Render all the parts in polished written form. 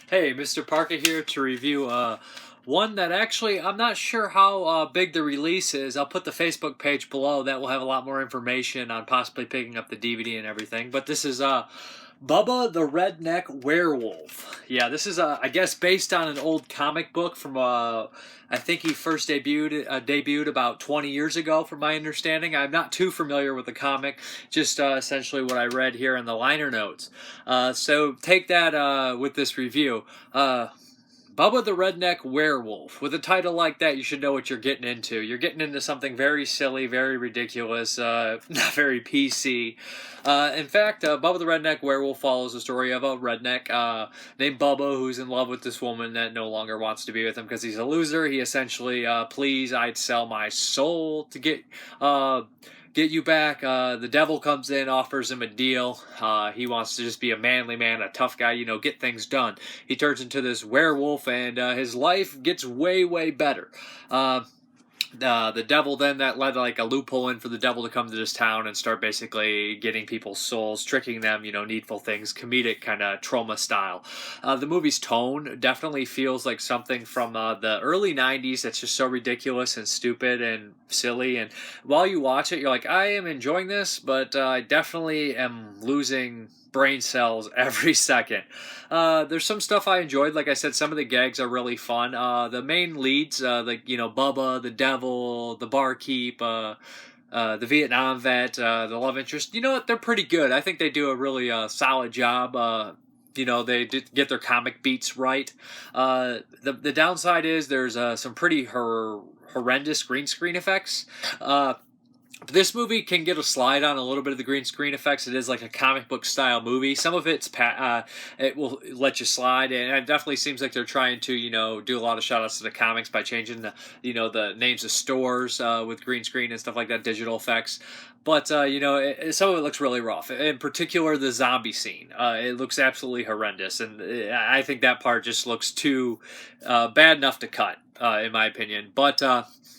Hey, Mrparka here to review one that actually I'm not sure how big the release is. I'll put the Facebook page below. That will have a lot more information on possibly picking up the DVD and everything. But this is Bubba the Redneck Werewolf. Yeah, this is I guess based on an old comic book from I think he first debuted about 20 years ago, from my understanding. I'm not too familiar with the comic, just essentially what I read here in the liner notes. So take that with this review. Bubba the Redneck Werewolf. With a title like that, you should know what you're getting into. You're getting into something very silly, very ridiculous, not very PC. In fact, Bubba the Redneck Werewolf follows the story of a redneck named Bubba who's in love with this woman that no longer wants to be with him because he's a loser. He essentially, please, I'd sell my soul to get you back. The devil comes in, offers him a deal. He wants to just be a manly man, a tough guy, get things done. He turns into this werewolf, and his life gets way, way better. The devil then that led like a loophole in for the devil to come to this town and start basically getting people's souls, tricking them, needful things, comedic kind of trauma style. The movie's tone definitely feels like something from the early 90s that's just so ridiculous and stupid and silly, and while you watch it you're like, I am enjoying this, but I definitely am losing brain cells every second. There's some stuff I enjoyed. Like I said, some of the gags are really fun. The main leads, like Bubba, the devil, the barkeep, the Vietnam vet, the love interest. You know what? They're pretty good. I think they do a really solid job. They did get their comic beats right. The downside is there's some pretty horrendous green screen effects. This movie can get a slide on a little bit of the green screen effects. It is like a comic book style movie. Some of it will let you slide, and it definitely seems like they're trying to do a lot of shout outs to the comics by changing the names of stores with green screen and stuff like that, digital effects. But some of it looks really rough. In particular, the zombie scene. It looks absolutely horrendous, and I think that part just looks too bad enough to cut, in my opinion. But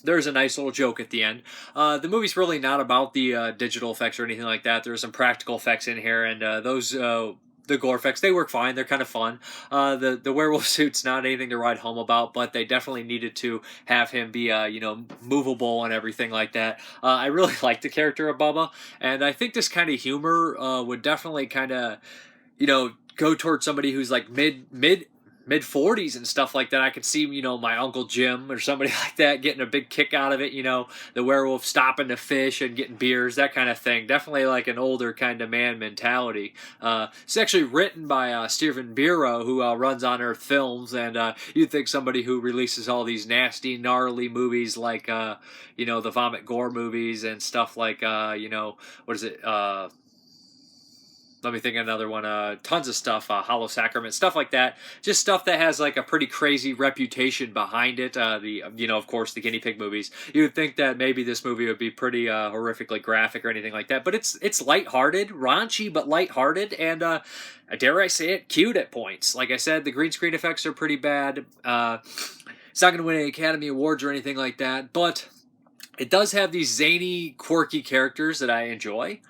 there's a nice little joke at the end. The movie's really not about the digital effects or anything like that. There's some practical effects in here, and those the gore effects, they work fine. They're kind of fun. The werewolf suit's not anything to write home about, but they definitely needed to have him be movable and everything like that. I really like the character of Bubba, and I think this kind of humor would definitely kind of go towards somebody who's like mid 40s and stuff like that. I could see, my Uncle Jim or somebody like that getting a big kick out of it, the werewolf stopping to fish and getting beers, that kind of thing. Definitely like an older kind of man mentality. It's actually written by Steven Bureau, who runs On Earth Films, and you'd think somebody who releases all these nasty, gnarly movies like, the vomit gore movies and stuff like, what is it, let me think of another one. Tons of stuff, Hollow Sacrament, stuff like that. Just stuff that has like a pretty crazy reputation behind it. Of course, the guinea pig movies. You would think that maybe this movie would be pretty horrifically graphic or anything like that, but it's lighthearted, raunchy but lighthearted, and dare I say it, cute at points. Like I said, the green screen effects are pretty bad. It's not going to win any Academy Awards or anything like that, but it does have these zany, quirky characters that I enjoy.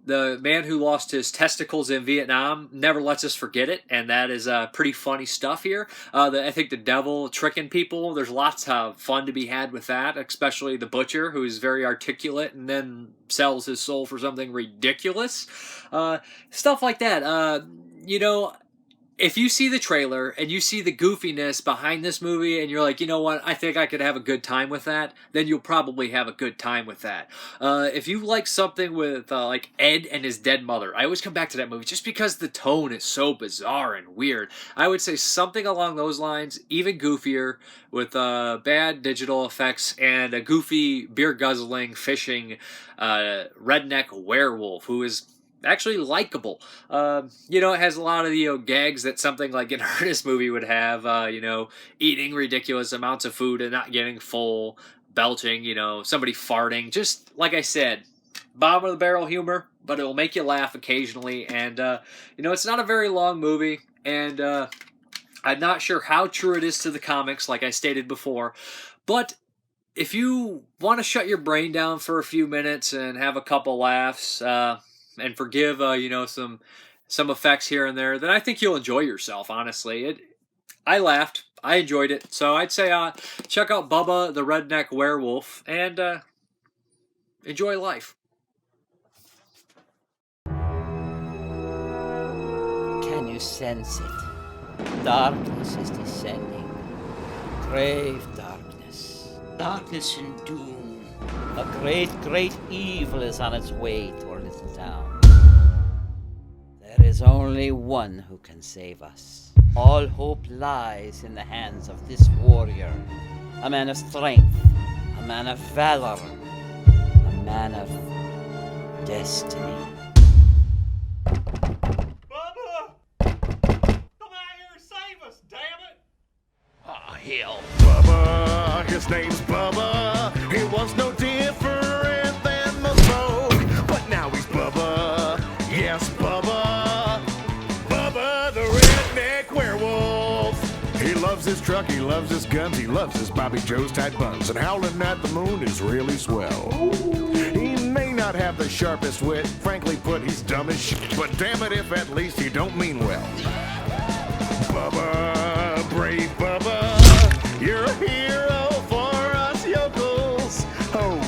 The man who lost his testicles in Vietnam never lets us forget it, and that is pretty funny stuff here. I think the devil tricking people, there's lots of fun to be had with that, especially the butcher, who's very articulate and then sells his soul for something ridiculous. Stuff like that. If you see the trailer and you see the goofiness behind this movie and you're like, you know what, I think I could have a good time with that, then you'll probably have a good time with that. If you like something with like Ed and his dead mother, I always come back to that movie just because the tone is so bizarre and weird. I would say something along those lines, even goofier, with bad digital effects and a goofy beer guzzling fishing redneck werewolf who is actually likable. It has a lot of gags that something like an Ernest movie would have. Eating ridiculous amounts of food and not getting full, belching. Somebody farting. Just like I said, bottom of the barrel humor, but it will make you laugh occasionally. And it's not a very long movie, and I'm not sure how true it is to the comics, like I stated before, but if you want to shut your brain down for a few minutes and have a couple laughs, and forgive, some some effects here and there, then I think you'll enjoy yourself, honestly. I laughed. I enjoyed it. So I'd say check out Bubba the Redneck Werewolf and enjoy life. Can you sense it? Darkness is descending. Grave darkness. Darkness and doom. A great, great evil is on its way to our little town. There is only one who can save us. All hope lies in the hands of this warrior. A man of strength. A man of valor. A man of destiny. Hell. Bubba, his name's Bubba. He was no different than the folk, but now he's Bubba. Yes, Bubba. Bubba the Redneck Werewolf. He loves his truck, he loves his guns, he loves his Bobby Joe's tight buns, and howling at the moon is really swell. He may not have the sharpest wit, frankly put, he's dumb as shit, but damn it if at least he don't mean well. Bubba, brave Bubba. You're a hero for us yokels. Oh,